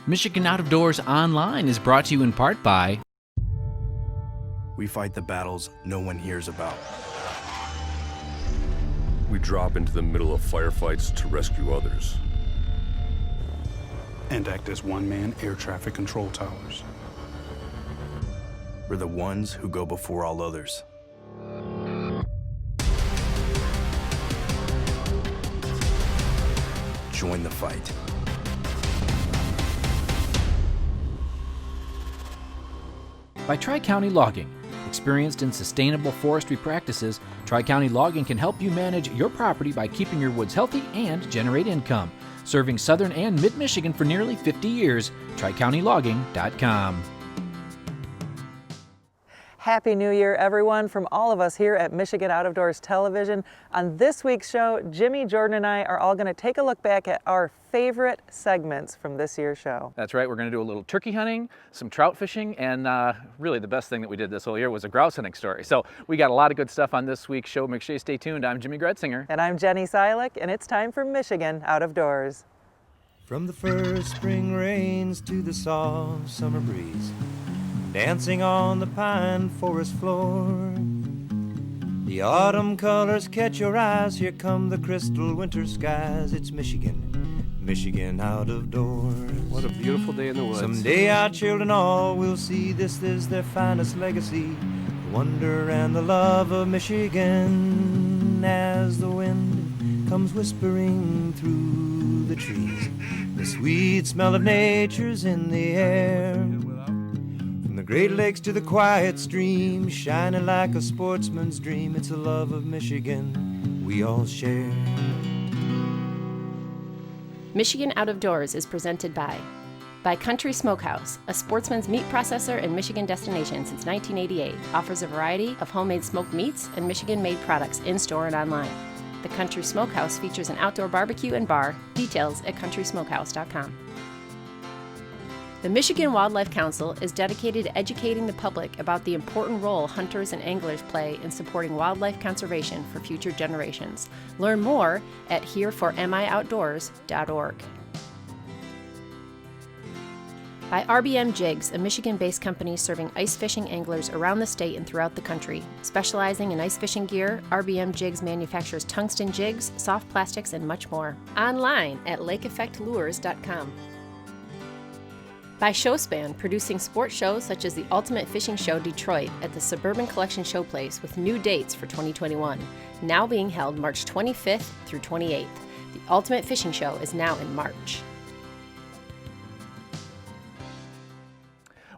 Michigan Out of Doors Online is brought to you in part by... We fight the battles no one hears about. We drop into the middle of firefights to rescue others. And act as one-man air traffic control towers. We're the ones who go before all others. Join the fight. By Tri-County Logging. Experienced in sustainable forestry practices, Tri-County Logging can help you manage your property by keeping your woods healthy and generate income. Serving southern and mid-Michigan for nearly 50 years, TriCountyLogging.com. Happy New Year, everyone, from all of us here at Michigan Out of Doors Television. On this week's show, Jimmy, Jordan, and I are all going to take a look back at our favorite segments from this year's show. That's right, we're going to do a little turkey hunting, some trout fishing, and really the best thing that we did this whole year was a grouse hunting story. So we got a lot of good stuff on this week's show. Make sure you stay tuned. I'm Jimmy Gretzinger. And I'm Jenny Silik, and it's time for Michigan Out of Doors. From the first spring rains to the soft summer breeze, dancing on the pine forest floor, the autumn colors catch your eyes. Here come the crystal winter skies. It's Michigan out of doors. What a beautiful day in the woods. Someday our children all will see this is their finest legacy, the wonder and the love of Michigan. As the wind comes whispering through the trees, the sweet smell of nature's in the air. From the Great Lakes to the quiet stream, shining like a sportsman's dream, it's a love of Michigan we all share. Michigan Out of Doors is presented by Country Smokehouse, a sportsman's meat processor and Michigan destination since 1988. Offers a variety of homemade smoked meats and Michigan-made products in-store and online. The Country Smokehouse features an outdoor barbecue and bar. Details at countrysmokehouse.com. The Michigan Wildlife Council is dedicated to educating the public about the important role hunters and anglers play in supporting wildlife conservation for future generations. Learn more at hereformioutdoors.org. By RBM Jigs, a Michigan-based company serving ice fishing anglers around the state and throughout the country. Specializing in ice fishing gear, RBM Jigs manufactures tungsten jigs, soft plastics, and much more. Online at lakeeffectlures.com. By Showspan, producing sports shows such as the Ultimate Fishing Show Detroit at the Suburban Collection Showplace with new dates for 2021, now being held March 25th through 28th. The Ultimate Fishing Show is now in March.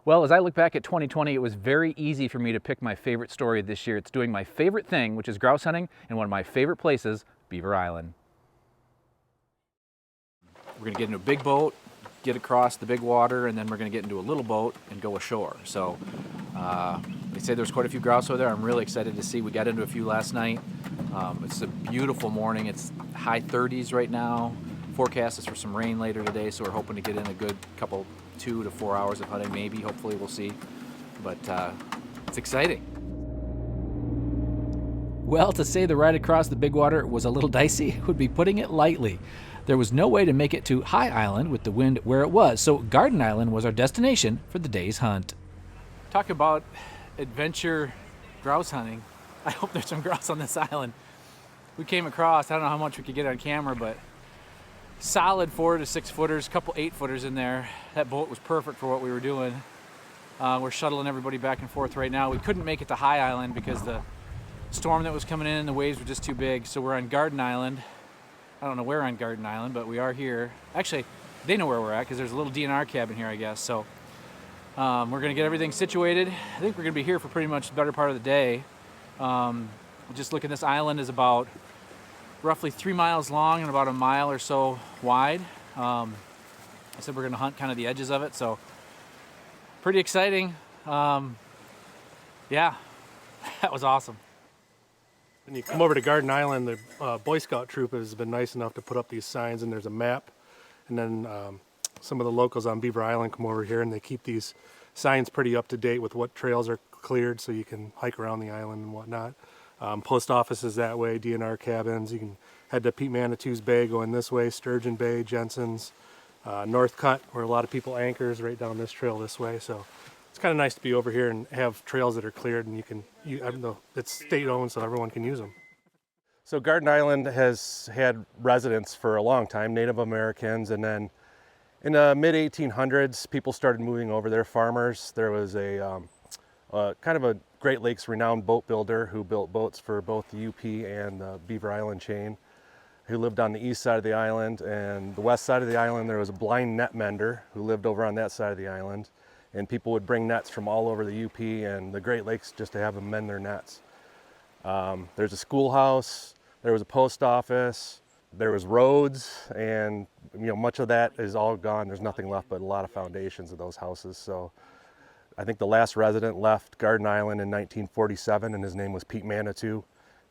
Well, as I look back at 2020, it was very easy for me to pick my favorite story this year. It's doing my favorite thing, which is grouse hunting, in one of my favorite places, Beaver Island. We're going to get into a big boat, get across the big water, and then we're going to get into a little boat and go ashore. So they say there's quite a few grouse over there. I'm really excited to see. We got into a few last night. It's a beautiful morning. It's high 30s right now. Forecast is for some rain later today, so we're hoping to get in a good couple 2 to 4 hours of hunting, maybe. Hopefully we'll see. But it's exciting. Well, to say the ride across the big water was a little dicey would be putting it lightly. There was no way to make it to High Island with the wind where it was, so Garden Island was our destination for the day's hunt. Talk about adventure grouse hunting. I hope there's some grouse on this island. We came across, I don't know how much we could get on camera, but solid 4 to 6 footers, couple 8 footers in there. That boat was perfect for what we were doing. We're shuttling everybody back and forth right now. We couldn't make it to High Island because the storm that was coming in and the waves were just too big, so we're on Garden Island. I don't know where on Garden Island, but we are here. Actually, they know where we're at because there's a little DNR cabin here, I guess. So we're going to get everything situated. I think we're going to be here for pretty much the better part of the day. Just looking, this island is about roughly 3 miles long and about a mile or so wide. I said we're going to hunt kind of the edges of it, so pretty exciting. Yeah, that was awesome. When you come over to Garden Island, the Boy Scout troop has been nice enough to put up these signs, and there's a map. And then some of the locals on Beaver Island come over here, and they keep these signs pretty up to date with what trails are cleared, so you can hike around the island and whatnot. Post office is that way, DNR cabins. You can head to Pete Manitou's Bay going this way, Sturgeon Bay, Jensen's, North Cut, where a lot of people anchor, is right down this trail this way. So it's kind of nice to be over here and have trails that are cleared, and even though it's state owned, so everyone can use them. So Garden Island has had residents for a long time, Native Americans, and then in the mid-1800s, people started moving over there, farmers. There was a kind of a Great Lakes renowned boat builder who built boats for both the UP and the Beaver Island chain, who lived on the east side of the island. And the west side of the island, there was a blind net mender who lived over on that side of the island. And people would bring nets from all over the UP and the Great Lakes just to have them mend their nets. There's a schoolhouse, there was a post office, there was roads, and much of that is all gone. There's nothing left but a lot of foundations of those houses. So I think the last resident left Garden Island in 1947, and his name was Pete Manitou,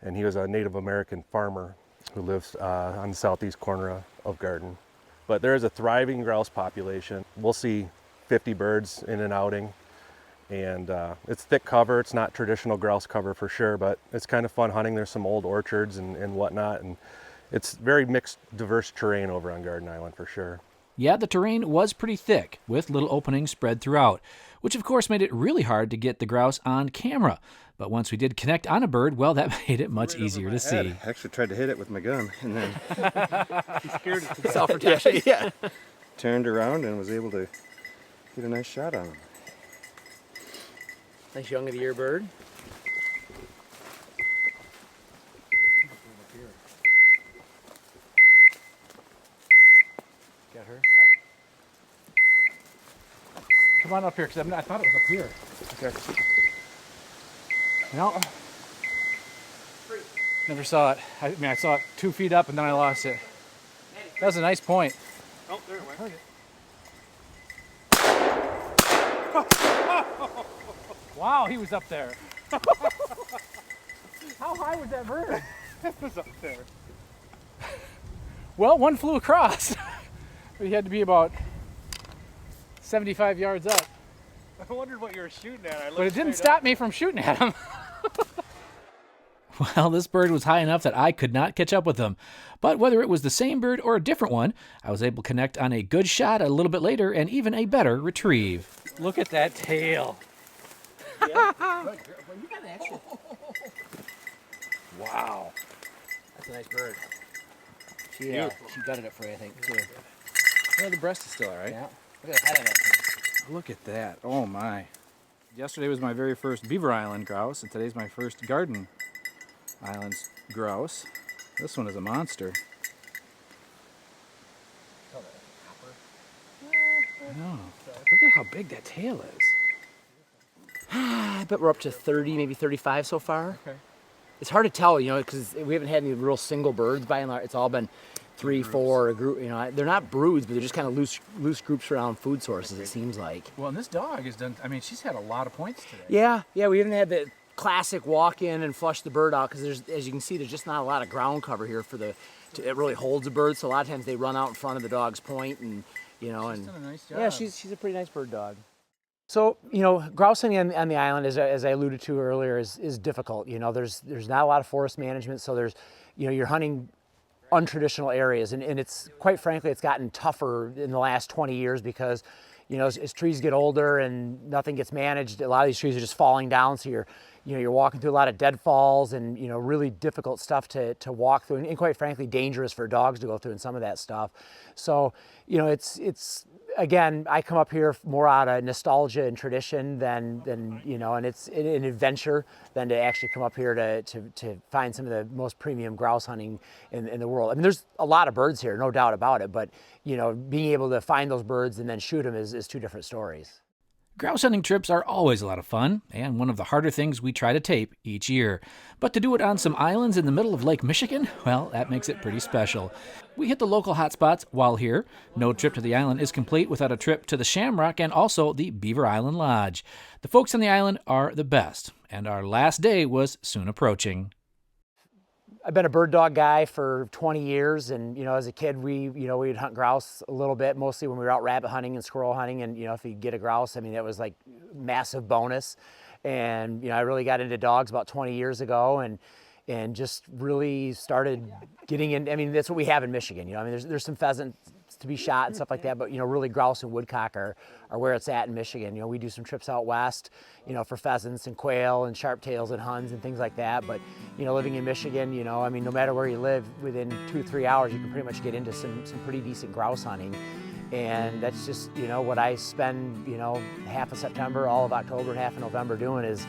and he was a Native American farmer who lives on the southeast corner of Garden. But there is a thriving grouse population. We'll see 50 birds in an outing, and it's thick cover. It's not traditional grouse cover for sure, but it's kind of fun hunting. There's some old orchards and whatnot, and it's very mixed, diverse terrain over on Garden Island for sure. Yeah, the terrain was pretty thick, with little openings spread throughout, which of course made it really hard to get the grouse on camera. But once we did connect on a bird, well, that made it much easier to see. I actually tried to hit it with my gun, and then He's scared of self-protection. yeah, turned around and was able to get a nice shot on him. Nice young of the year bird. Got her. Come on up here, because I thought it was up here. Okay. No. Never saw it. I saw it 2 feet up and then I lost it. That was a nice point. Oh, there it went. Wow, he was up there. How high was that bird? It was up there. Well, one flew across. He had to be about 75 yards up. I wondered what you were shooting at. But it didn't stop me from shooting at him. Well, this bird was high enough that I could not catch up with him. But whether it was the same bird or a different one, I was able to connect on a good shot a little bit later and even a better retrieve. Look at that tail. Wow. That's a nice bird. She gutted it for you, I think, too. Yeah, the breast is still all right. Yeah. Look at the head of it. Look at that. Oh, my. Yesterday was my very first Beaver Island grouse, and today's my first Garden Islands grouse. This one is a monster. I know. Look at how big that tail is. I bet we're up to 30, maybe 35 so far. Okay. It's hard to tell, because we haven't had any real single birds by and large. It's all been 3, 4, a group. They're not broods, but they're just kind of loose groups around food sources. It seems like. Well, and this dog has done. I mean, she's had a lot of points today. Yeah. We haven't had the classic walk in and flush the bird out because as you can see, there's just not a lot of ground cover here it really holds a bird. So a lot of times they run out in front of the dog's point, and She's done a nice job. yeah, she's a pretty nice bird dog. So, grouse hunting on the island, as I alluded to earlier, is difficult. There's not a lot of forest management, so there's, you're hunting untraditional areas, and it's, quite frankly, it's gotten tougher in the last 20 years because, as trees get older and nothing gets managed, a lot of these trees are just falling down, so you're walking through a lot of deadfalls and, really difficult stuff to walk through, and quite frankly, dangerous for dogs to go through and some of that stuff. So, it's again, I come up here more out of nostalgia and tradition than and it's an adventure than to actually come up here to find some of the most premium grouse hunting in the world. I mean, there's a lot of birds here, no doubt about it, but being able to find those birds and then shoot them is two different stories. Grouse hunting trips are always a lot of fun, and one of the harder things we try to tape each year. But to do it on some islands in the middle of Lake Michigan, well, that makes it pretty special. We hit the local hotspots while here. No trip to the island is complete without a trip to the Shamrock and also the Beaver Island Lodge. The folks on the island are the best, and our last day was soon approaching. I've been a bird dog guy for 20 years, and as a kid we'd hunt grouse a little bit, mostly when we were out rabbit hunting and squirrel hunting, and if you get a grouse, I mean, it was like massive bonus. And I really got into dogs about 20 years ago, and just really started getting in. I mean, that's what we have in Michigan. I mean, there's some pheasants to be shot and stuff like that, but really grouse and woodcock are where it's at in Michigan. We do some trips out west, for pheasants and quail and sharptails and huns and things like that. But living in Michigan, I mean, no matter where you live, within 2-3 hours you can pretty much get into some pretty decent grouse hunting. And that's just what I spend half of September, all of October, and half of November doing is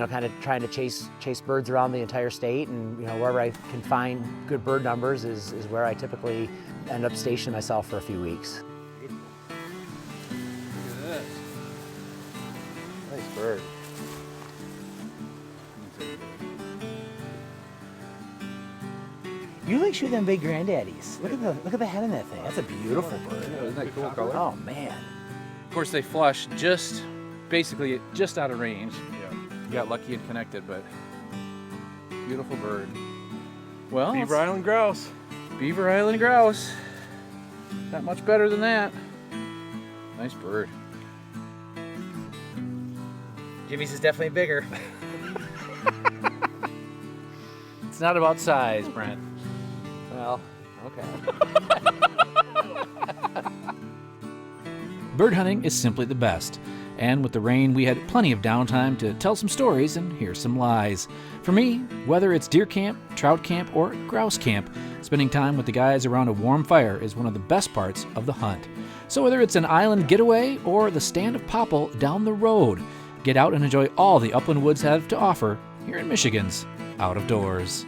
kind of trying to chase birds around the entire state, and wherever I can find good bird numbers is where I typically end up stationing myself for a few weeks. Look at this. Nice bird. You like shoot them big granddaddies. Look at the head of that thing. That's a beautiful bird. Yeah, isn't that cool color? Oh man. Of course, they flush basically just out of range. Yeah. You got lucky and connected, but beautiful bird. Well, Beaver Island grouse. Beaver Island grouse. Not much better than that. Nice bird. Jimmy's is definitely bigger. It's not about size, Brent. Well, okay. Bird hunting is simply the best. And with the rain, we had plenty of downtime to tell some stories and hear some lies. For me, whether it's deer camp, trout camp, or grouse camp, spending time with the guys around a warm fire is one of the best parts of the hunt. So whether it's an island getaway or the stand of popple down the road, get out and enjoy all the upland woods have to offer here in Michigan's Out of Doors.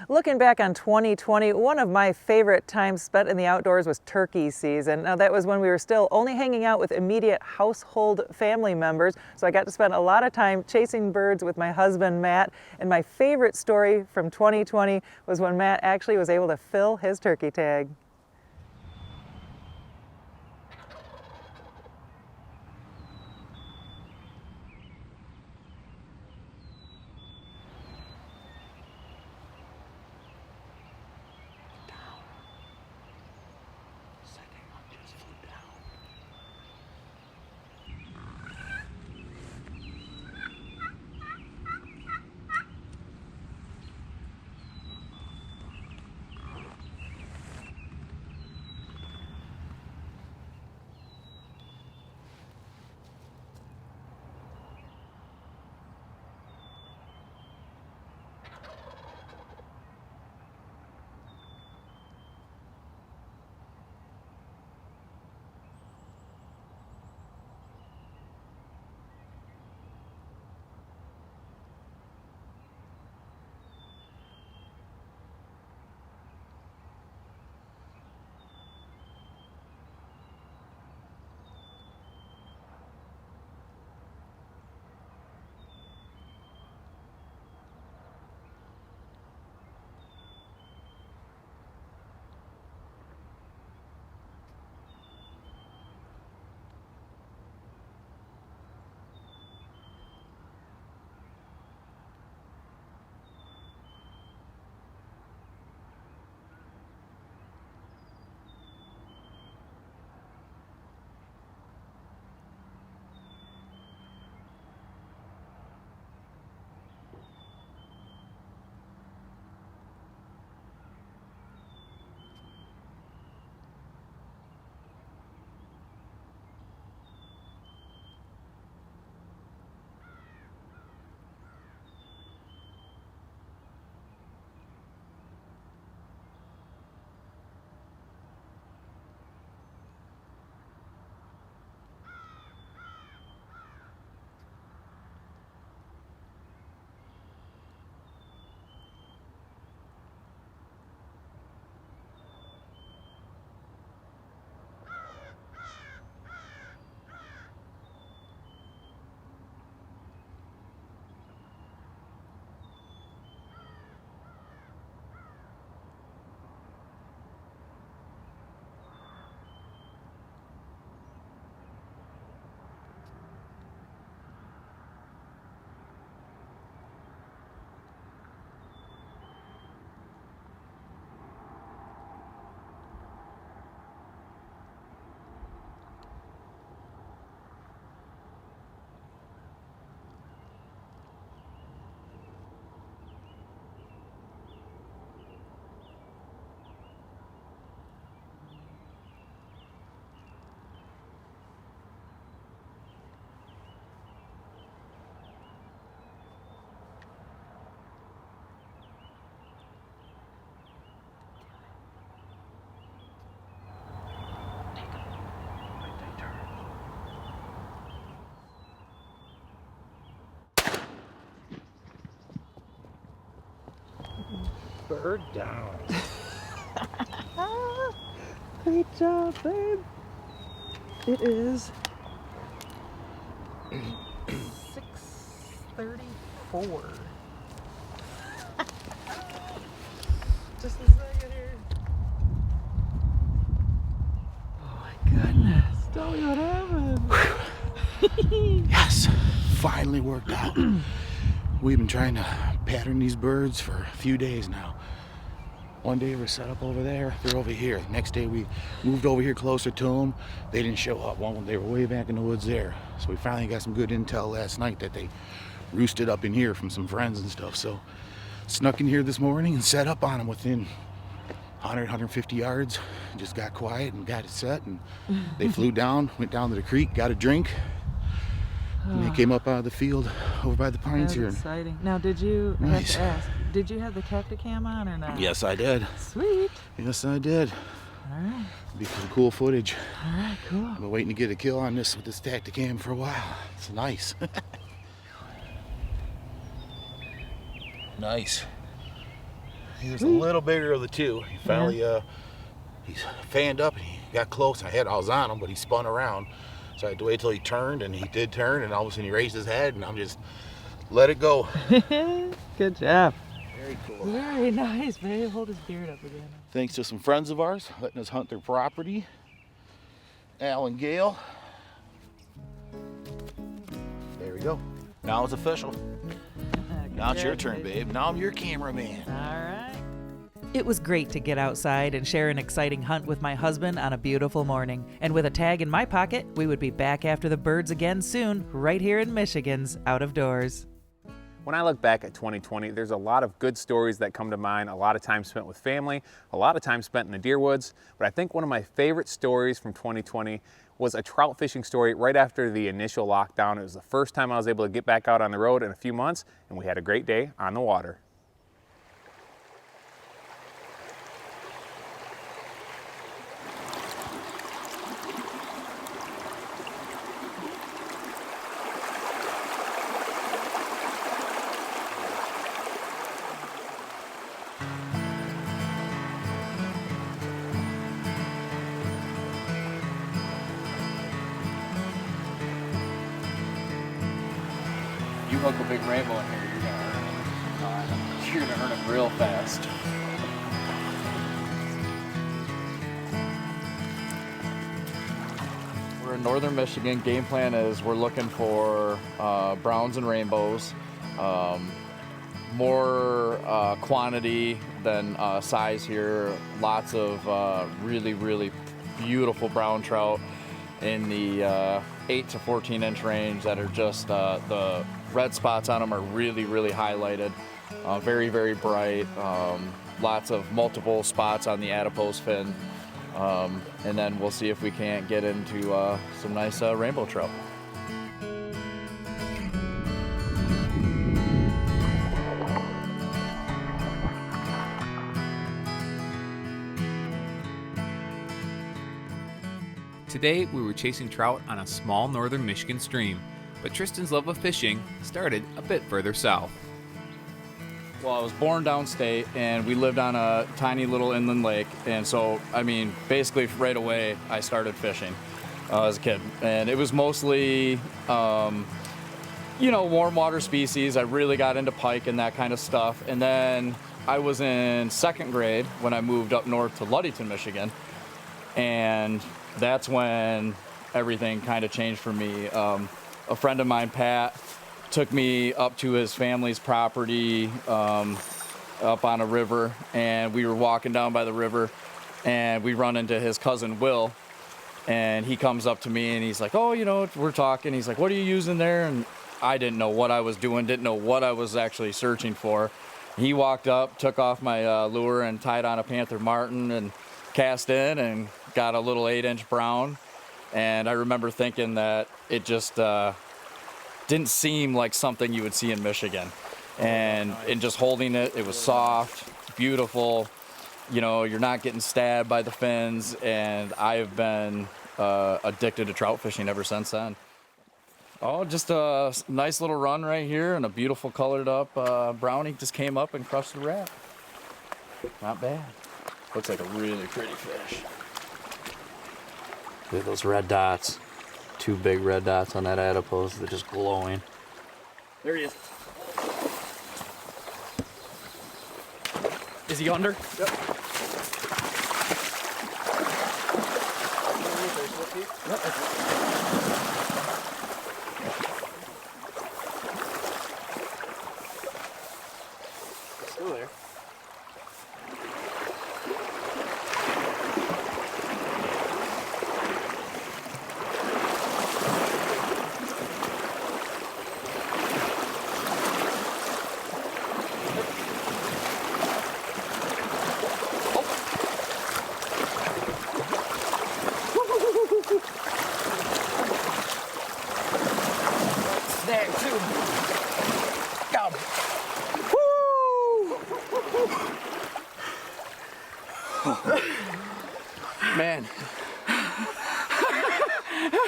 Looking back on 2020, one of my favorite times spent in the outdoors was turkey season. Now that was when we were still only hanging out with immediate household family members, so I got to spend a lot of time chasing birds with my husband, Matt. And my favorite story from 2020 was when Matt actually was able to fill his turkey tag. Bird down. Great job, babe. It is 6:34. Just a second here. Oh my goodness. Tell me what happened. Yes, finally worked out. We've been trying to pattern these birds for a few days now. One day we're set up over there, they're over here. Next day we moved over here closer to them. They didn't show up. They were way back in the woods there. So we finally got some good intel last night that they roosted up in here from some friends and stuff. So snuck in here this morning and set up on them within 100, 150 yards. Just got quiet and got it set, and they flew down, went down to the creek, got a drink, and they came up out of the field over by the pines here. That's exciting. Now, did you have to ask, did you have the Tacticam on or not? Yes, I did. Sweet. Yes, I did. All right. Be some cool footage. All right, cool. I've been waiting to get a kill on this with this Tacticam for a while. It's nice. Nice. He was a little bigger of the two. He finally, he's fanned up and he got close. I was on him, but he spun around. So I had to wait till he turned, and he did turn, and all of a sudden he raised his head, and I'm just let it go. Good job. Very cool. Very nice, babe. Hold his beard up again. Thanks to some friends of ours letting us hunt their property. Al and Gail. There we go. Now it's official. Now it's your turn, babe. Now I'm your cameraman. All right. It was great to get outside and share an exciting hunt with my husband on a beautiful morning. And with a tag in my pocket, we would be back after the birds again soon, right here in Michigan's Out of Doors. When I look back at 2020, there's a lot of good stories that come to mind, a lot of time spent with family, a lot of time spent in the deer woods, but I think one of my favorite stories from 2020 was a trout fishing story right after the initial lockdown. It was the first time I was able to get back out on the road in a few months, and we had a great day on the water. You hook a big rainbow in here, you're gonna earn it real fast. We're in northern Michigan. Game plan is we're looking for browns and rainbows. More quantity than size here. Lots of really, really beautiful brown trout in the 8 to 14 inch range that are just the red spots on them are really, really highlighted. Very, very bright. Lots of multiple spots on the adipose fin. And then we'll see if we can't get into some nice rainbow trout. Today we were chasing trout on a small northern Michigan stream, but Tristan's love of fishing started a bit further south. Well, I was born downstate, and we lived on a tiny little inland lake, and so, I mean, basically right away I started fishing as a kid. And it was mostly, you know, warm water species. I really got into pike and that kind of stuff. And then I was in second grade when I moved up north to Ludington, Michigan, and that's when everything kind of changed for me. A friend of mine, Pat, took me up to his family's property up on a river, and we were walking down by the river, and we run into his cousin Will, and he comes up to me and he's like, oh, you know, we're talking. He's like, what are you using there? And I didn't know what I was doing, didn't know what I was actually searching for. He walked up, took off my lure and tied on a Panther Martin and cast in and got a little 8-inch brown. And I remember thinking that it just didn't seem like something you would see in Michigan. And in just holding it, it was soft, beautiful. You know, you're not getting stabbed by the fins, and I've been addicted to trout fishing ever since then. Oh, just a nice little run right here, and a beautiful colored up brownie just came up and crushed the rat. Not bad. Looks like a really pretty fish. Look at those red dots. 2 big red dots on that adipose. They're just glowing. There he is. Is he under? Yep. Still there. Snag too. Got him. Woo! Man,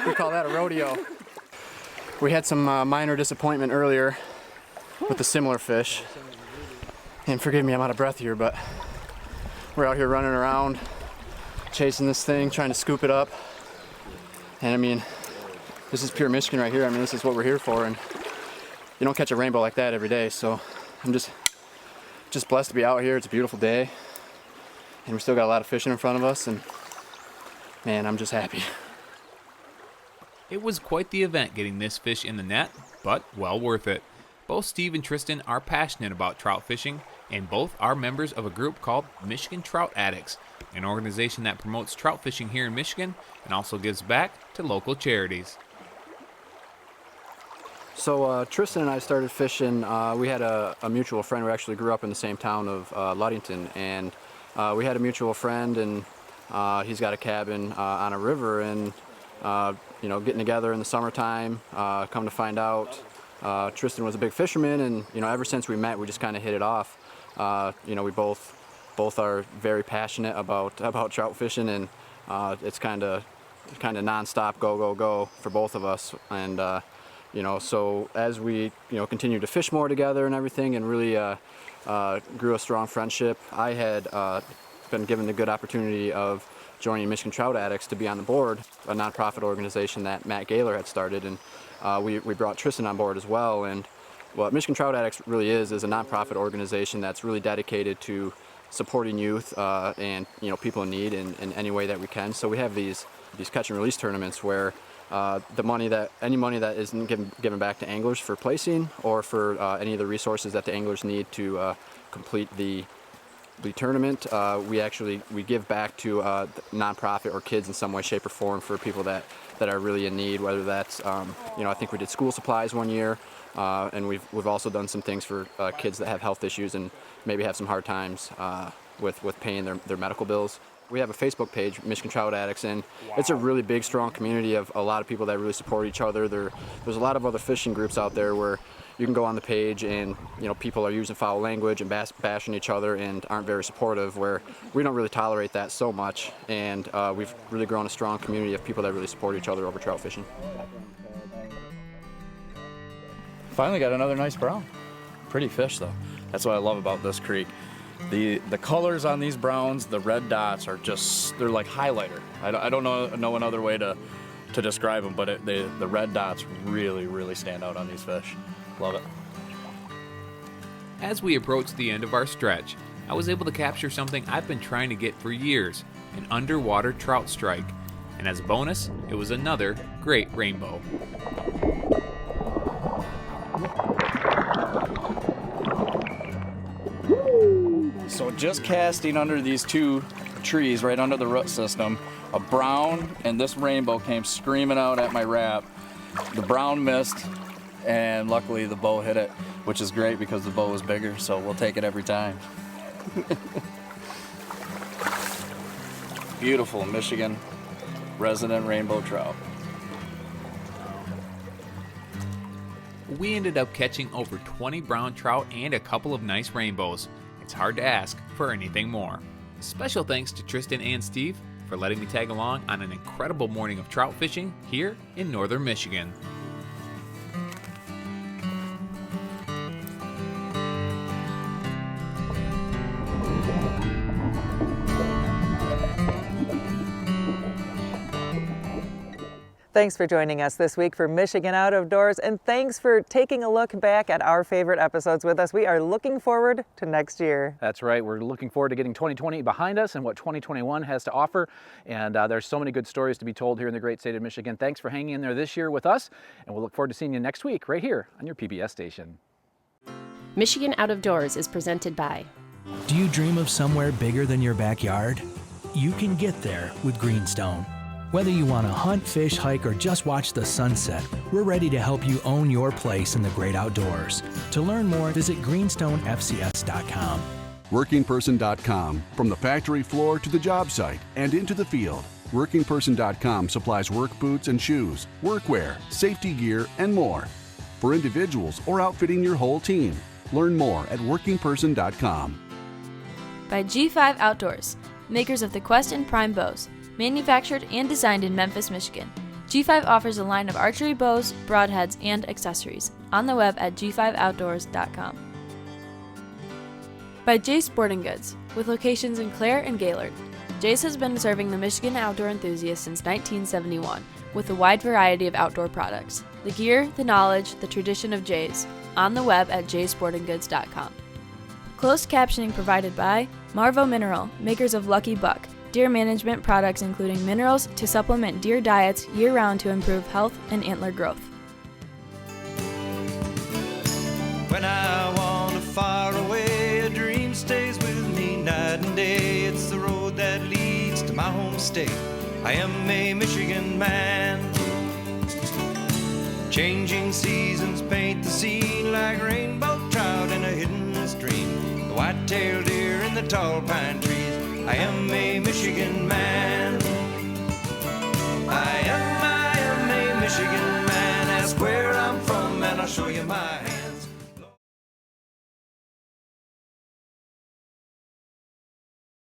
we call that a rodeo. We had some minor disappointment earlier with a similar fish. And forgive me, I'm out of breath here, but we're out here running around, chasing this thing, trying to scoop it up. And I mean, this is pure Michigan right here. I mean, this is what we're here for, and you don't catch a rainbow like that every day. So I'm just blessed to be out here. It's a beautiful day, and we still got a lot of fishing in front of us, and man, I'm just happy. It was quite the event getting this fish in the net, but well worth it. Both Steve and Tristan are passionate about trout fishing, and both are members of a group called Michigan Trout Addicts, an organization that promotes trout fishing here in Michigan and also gives back to local charities. So Tristan and I started fishing. We had a mutual friend. We actually grew up in the same town of Ludington, and we had a mutual friend, and he's got a cabin on a river, and you know, getting together in the summertime. Come to find out, Tristan was a big fisherman, and you know, ever since we met, we just kind of hit it off. You know, we both are very passionate about trout fishing, and it's kind of nonstop go for both of us. And you know, so as we continued to fish more together and everything, and really grew a strong friendship, I had been given the good opportunity of joining Michigan Trout Addicts to be on the board, a nonprofit organization that Matt Gaylor had started, and we brought Tristan on board as well. And what Michigan Trout Addicts really is a nonprofit organization that's really dedicated to supporting youth and people in need in any way that we can. So we have these catch and release tournaments where any money that isn't given back to anglers for placing, or for any of the resources that the anglers need to complete the tournament, we give back to nonprofit or kids in some way, shape, or form, for people that are really in need. Whether that's I think we did school supplies one year, and we've also done some things for kids that have health issues and maybe have some hard times with paying their medical bills. We have a Facebook page, Michigan Trout Addicts, and it's a really big, strong community of a lot of people that really support each other. There's a lot of other fishing groups out there where you can go on the page and people are using foul language and bashing each other and aren't very supportive, where we don't really tolerate that so much. And we've really grown a strong community of people that really support each other over trout fishing. Finally got another nice brown. Pretty fish though. That's what I love about this creek. The colors on these browns, the red dots are they're like highlighter. I don't know another way to describe them, but the red dots really stand out on these fish. Love it. As we approach the end of our stretch, I was able to capture something I've been trying to get for years, an underwater trout strike. And as a bonus, it was another great rainbow. So just casting under these 2 trees right under the root system, a brown and this rainbow came screaming out at my wrap. The brown missed, and luckily the bow hit it, which is great because the bow is bigger, so we'll take it every time. Beautiful Michigan resident rainbow trout. We ended up catching over 20 brown trout and a couple of nice rainbows. It's hard to ask for anything more. Special thanks to Tristan and Steve for letting me tag along on an incredible morning of trout fishing here in northern Michigan. Thanks for joining us this week for Michigan Out of Doors, and thanks for taking a look back at our favorite episodes with us. We are looking forward to next year. That's right. We're looking forward to getting 2020 behind us and what 2021 has to offer. And there's so many good stories to be told here in the great state of Michigan. Thanks for hanging in there this year with us, and we'll look forward to seeing you next week right here on your PBS station. Michigan Out of Doors is presented by. Do you dream of somewhere bigger than your backyard? You can get there with Greenstone. Whether you want to hunt, fish, hike, or just watch the sunset, we're ready to help you own your place in the great outdoors. To learn more, visit greenstonefcs.com. WorkingPerson.com. From the factory floor to the job site and into the field, WorkingPerson.com supplies work boots and shoes, workwear, safety gear, and more. For individuals or outfitting your whole team. Learn more at WorkingPerson.com. By G5 Outdoors, makers of the Quest and Prime bows. Manufactured and designed in Memphis, Michigan, G5 offers a line of archery bows, broadheads, and accessories on the web at g5outdoors.com. By Jay's Sporting Goods, with locations in Clare and Gaylord. Jay's has been serving the Michigan outdoor enthusiast since 1971 with a wide variety of outdoor products. The gear, the knowledge, the tradition of Jay's on the web at jaysportinggoods.com. Closed captioning provided by Marvo Mineral, makers of Lucky Buck, deer management products including minerals to supplement deer diets year-round to improve health and antler growth. When I wander far away, a dream stays with me night and day. It's the road that leads to my home state. I am a Michigan man. Changing seasons paint the scene like rainbow trout in a hidden stream. The white-tailed deer in the tall pine trees. I am a Michigan man.